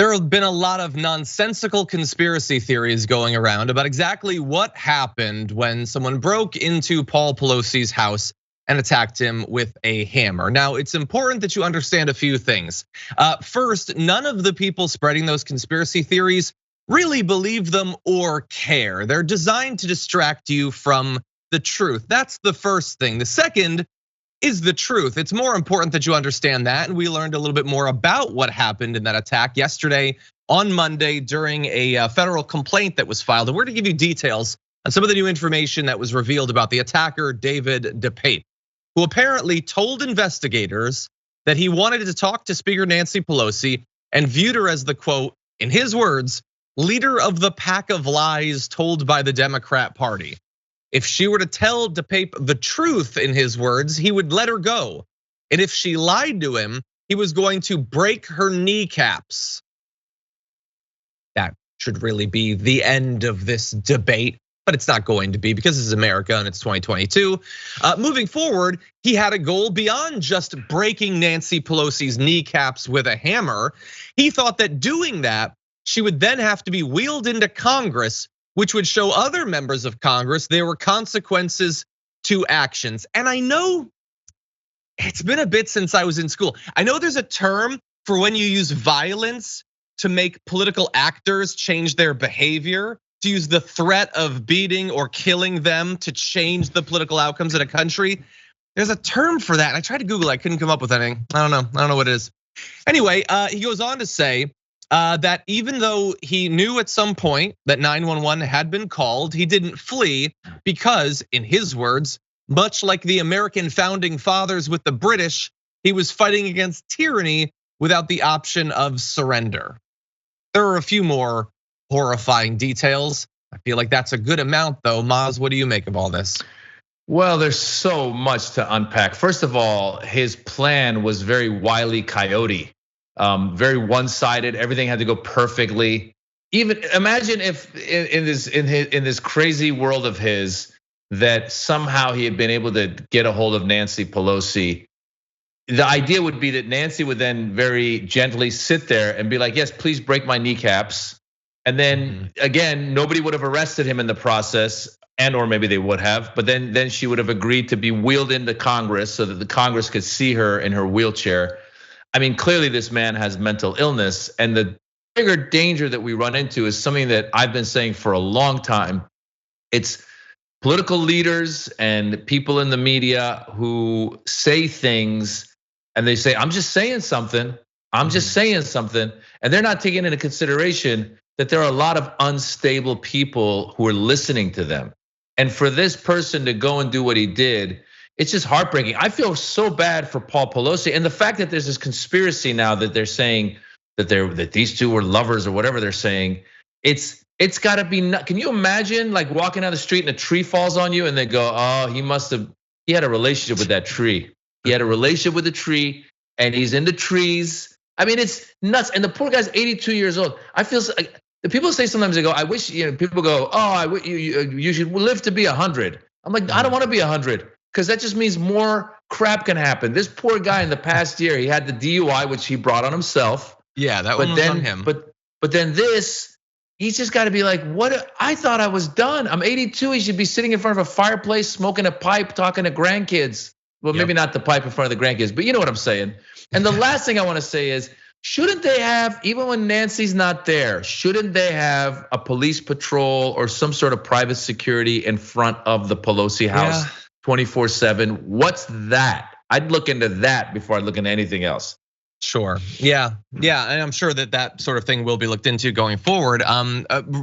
There have been a lot of nonsensical conspiracy theories going around about exactly what happened when someone broke into Paul Pelosi's house and attacked him with a hammer. Now, it's important that you understand a few things. First, none of the people spreading those conspiracy theories really believe them or care. They're designed to distract you from the truth. That's the first thing. The second is the truth. It's more important that you understand that. And we learned a little bit more about what happened in that attack yesterday on Monday during a federal complaint that was filed. And we're gonna give you details on some of the new information that was revealed about the attacker, David DePape, who apparently told investigators that he wanted to talk to Speaker Nancy Pelosi and viewed her as the, quote, in his words, leader of the pack of lies told by the Democrat Party. If she were to tell DePape the truth, in his words, he would let her go. And if she lied to him, he was going to break her kneecaps. That should really be the end of this debate, but it's not going to be because this is America and it's 2022. Moving forward, he had a goal beyond just breaking Nancy Pelosi's kneecaps with a hammer. He thought that doing that, she would then have to be wheeled into Congress, which would show other members of Congress there were consequences to actions. And I know it's been a bit since I was in school. I know there's a term for when you use violence to make political actors change their behavior, to use the threat of beating or killing them to change the political outcomes in a country. There's a term for that. And I tried to Google it, I couldn't come up with anything. I don't know what it is. Anyway, he goes on to say, that even though he knew at some point that 911 had been called, he didn't flee because, in his words, much like the American founding fathers with the British, he was fighting against tyranny without the option of surrender. There are a few more horrifying details. I feel like that's a good amount though. Maz, what do you make of all this? Well, there's so much to unpack. First of all, his plan was very Wile E. Coyote. Very one-sided. Everything had to go perfectly. Even imagine if in this crazy world of his, that somehow he had been able to get a hold of Nancy Pelosi. The idea would be that Nancy would then very gently sit there and be like, "Yes, please break my kneecaps." And then again, nobody would have arrested him in the process, and or maybe they would have. But then she would have agreed to be wheeled into Congress so that the Congress could see her in her wheelchair. I mean, clearly this man has mental illness, and the bigger danger that we run into is something that I've been saying for a long time. It's political leaders and people in the media who say things and they say, "I'm just saying something, I'm just saying something," and they're not taking into consideration that there are a lot of unstable people who are listening to them. And for this person to go and do what he did, it's just heartbreaking. I feel so bad for Paul Pelosi, and the fact that there's this conspiracy now that they're saying that these two were lovers or whatever they're saying. It's got to be. Can you imagine like walking down the street and a tree falls on you and they go, "Oh, he had a relationship with that tree. He had a relationship with the tree, and he's into trees." I mean, it's nuts. And the poor guy's 82 years old. I feel like the people say sometimes they go, "I wish," people go, "Oh, you should live to be 100." I'm like, I don't want to be 100. Because that just means more crap can happen. This poor guy in the past year, he had the DUI, which he brought on himself. Yeah, that one was on him. But then this, he's just got to be like, what? I thought I was done. I'm 82. He should be sitting in front of a fireplace, smoking a pipe, talking to grandkids. Well, maybe not the pipe in front of the grandkids, but you know what I'm saying. And the last thing I want to say is, shouldn't they have, even when Nancy's not there, shouldn't they have a police patrol or some sort of private security in front of the Pelosi house? 24/7. What's that? I'd look into that before I look into anything else. Sure. Yeah. And I'm sure that sort of thing will be looked into going forward.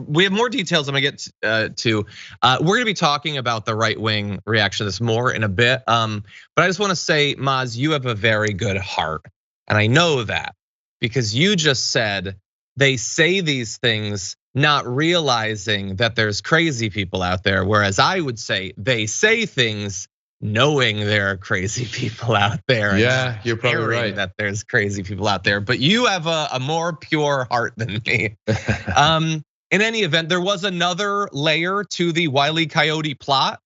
We have more details I'm gonna get to. We're gonna be talking about the right wing reaction to this more in a bit. But I just want to say, Maz, you have a very good heart, and I know that because you just said they say these things not realizing that there's crazy people out there, whereas I would say they say things knowing there are crazy people out there. Yeah, you're probably right that there's crazy people out there, but you have a more pure heart than me. In any event, there was another layer to the Wile E. Coyote plot.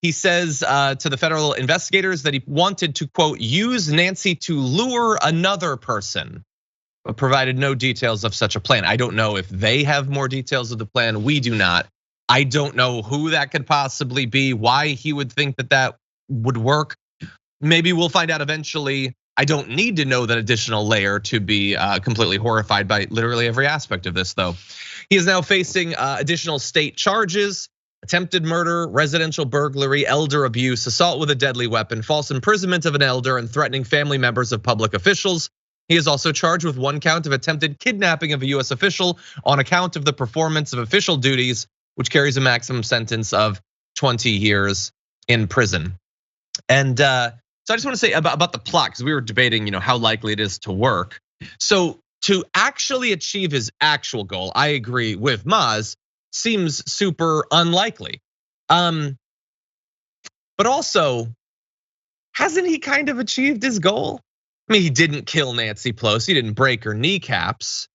He says to the federal investigators that he wanted to, quote, use Nancy to lure another person. provided no details of such a plan. I don't know if they have more details of the plan. We do not. I don't know who that could possibly be, why he would think that that would work. Maybe we'll find out eventually. I don't need to know that additional layer to be completely horrified by literally every aspect of this, though. He is now facing additional state charges: attempted murder, residential burglary, elder abuse, assault with a deadly weapon, false imprisonment of an elder, and threatening family members of public officials. He is also charged with 1 count of attempted kidnapping of a US official on account of the performance of official duties, which carries a maximum sentence of 20 years in prison. And so I just want to say about the plot, because we were debating, how likely it is to work. So to actually achieve his actual goal, I agree with Maz, seems super unlikely. But also, hasn't he kind of achieved his goal? I mean, he didn't kill Nancy Pelosi, he didn't break her kneecaps,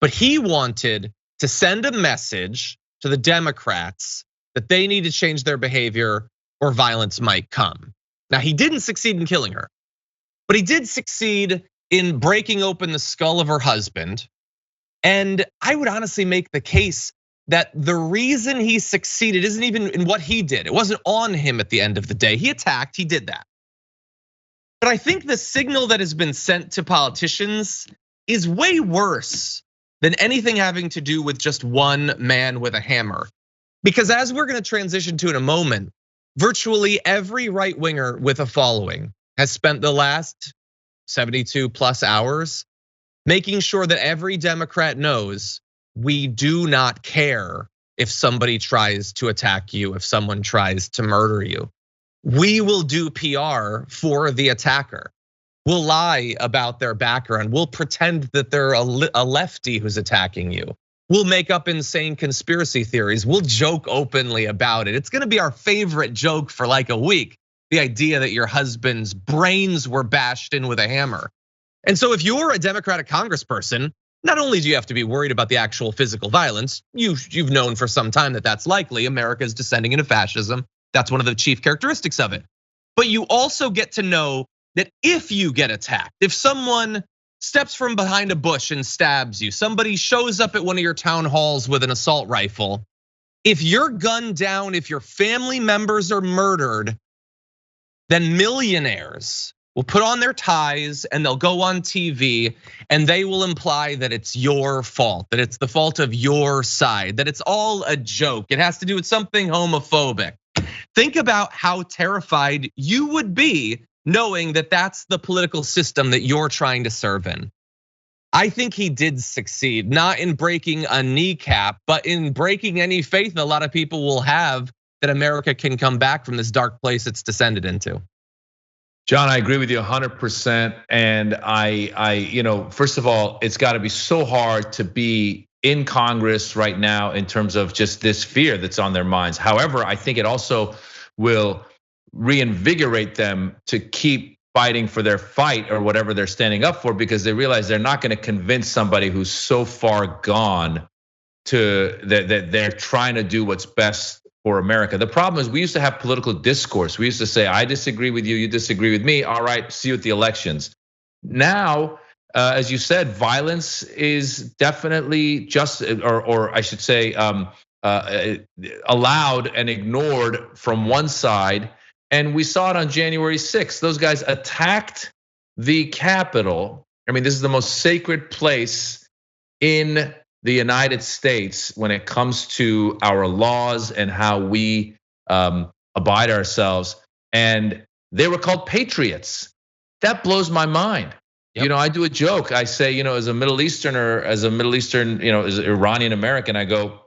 but he wanted to send a message to the Democrats that they need to change their behavior or violence might come. Now, he didn't succeed in killing her, but he did succeed in breaking open the skull of her husband. And I would honestly make the case that the reason he succeeded isn't even in what he did. It wasn't on him at the end of the day. He attacked, he did that. But I think the signal that has been sent to politicians is way worse than anything having to do with just one man with a hammer. Because as we're gonna transition to in a moment, virtually every right winger with a following has spent the last 72 plus hours making sure that every Democrat knows we do not care if somebody tries to attack you, if someone tries to murder you. We will do PR for the attacker. We'll lie about their background. We'll pretend that they're a lefty who's attacking you. We'll make up insane conspiracy theories. We'll joke openly about it. It's gonna be our favorite joke for like a week. The idea that your husband's brains were bashed in with a hammer. And so if you're a Democratic congressperson, not only do you have to be worried about the actual physical violence, you've known for some time that that's likely. America is descending into fascism. That's one of the chief characteristics of it. But you also get to know that if you get attacked, if someone steps from behind a bush and stabs you, somebody shows up at one of your town halls with an assault rifle, if you're gunned down, if your family members are murdered, then millionaires will put on their ties and they'll go on TV and they will imply that it's your fault, that it's the fault of your side, that it's all a joke. It has to do with something homophobic. Think about how terrified you would be knowing that that's the political system that you're trying to serve in. I think he did succeed, not in breaking a kneecap, but in breaking any faith a lot of people will have that America can come back from this dark place it's descended into. John, I agree with you 100%. And I, first of all, it's got to be so hard to be in Congress right now in terms of just this fear that's on their minds. However, I think it also will reinvigorate them to keep fighting for their fight or whatever they're standing up for, because they realize they're not going to convince somebody who's so far gone to that they're trying to do what's best for America. The problem is we used to have political discourse. We used to say, I disagree with you, you disagree with me. All right, see you at the elections. Now, as you said, violence is definitely just, or I should say, allowed and ignored from one side. And we saw it on January 6th. Those guys attacked the Capitol. I mean, this is the most sacred place in the United States when it comes to our laws and how we abide ourselves. And they were called patriots. That blows my mind. Yep. I do a joke. I say, as a Middle Easterner, as an Iranian American, I go,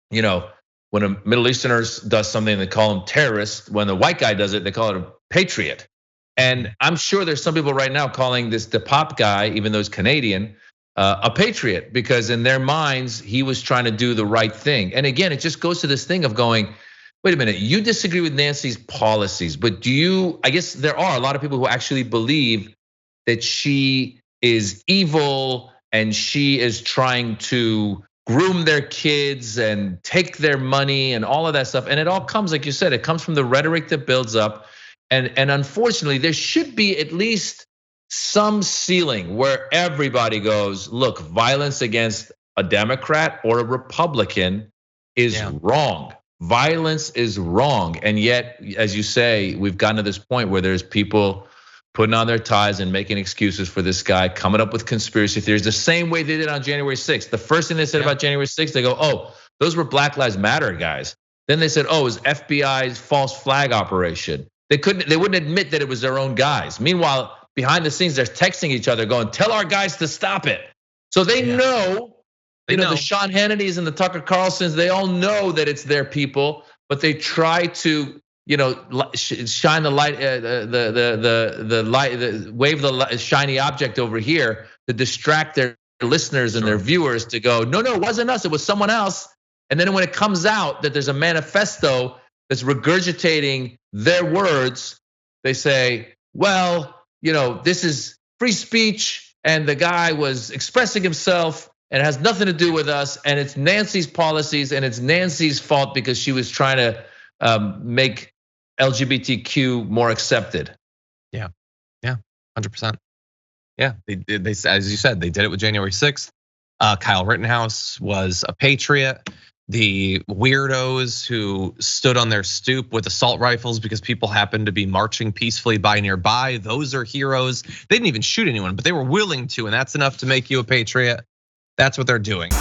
when a Middle Easterner does something, they call him terrorist. When the white guy does it, they call it a patriot. And I'm sure there's some people right now calling this DePape guy, even though he's Canadian, a patriot, because in their minds, he was trying to do the right thing. And again, it just goes to this thing of going, wait a minute, you disagree with Nancy's policies, but I guess there are a lot of people who actually believe that she is evil and she is trying to groom their kids and take their money and all of that stuff. And it all comes, like you said, it comes from the rhetoric that builds up. And unfortunately, there should be at least some ceiling where everybody goes, look, violence against a Democrat or a Republican is wrong. Violence is wrong. And yet, as you say, we've gotten to this point where there's people putting on their ties and making excuses for this guy, coming up with conspiracy theories the same way they did on January 6th. The first thing they said about January 6th, they go, oh, those were Black Lives Matter guys. Then they said, oh, it was FBI's false flag operation. They wouldn't admit that it was their own guys. Meanwhile, behind the scenes, they're texting each other going, tell our guys to stop it. So they know, the Sean Hannitys and the Tucker Carlsons, they all know that it's their people, but they try to, shine the light, the light, wave the shiny object over here to distract their listeners and their viewers to go, no, it wasn't us, it was someone else. And then when it comes out that there's a manifesto that's regurgitating their words, they say, well, this is free speech and the guy was expressing himself and it has nothing to do with us. And it's Nancy's policies and it's Nancy's fault because she was trying to make LGBTQ more accepted. Yeah, 100%. Yeah, they did. As you said, they did it with January 6th. Kyle Rittenhouse was a patriot. The weirdos who stood on their stoop with assault rifles because people happened to be marching peacefully by nearby, those are heroes. They didn't even shoot anyone, but they were willing to, and that's enough to make you a patriot. That's what they're doing.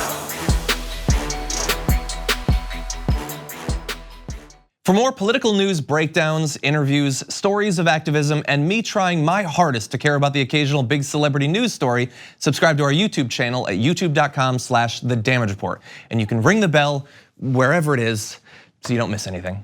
For more political news breakdowns, interviews, stories of activism, and me trying my hardest to care about the occasional big celebrity news story, subscribe to our YouTube channel at youtube.com/thedamagereport. And you can ring the bell wherever it is so you don't miss anything.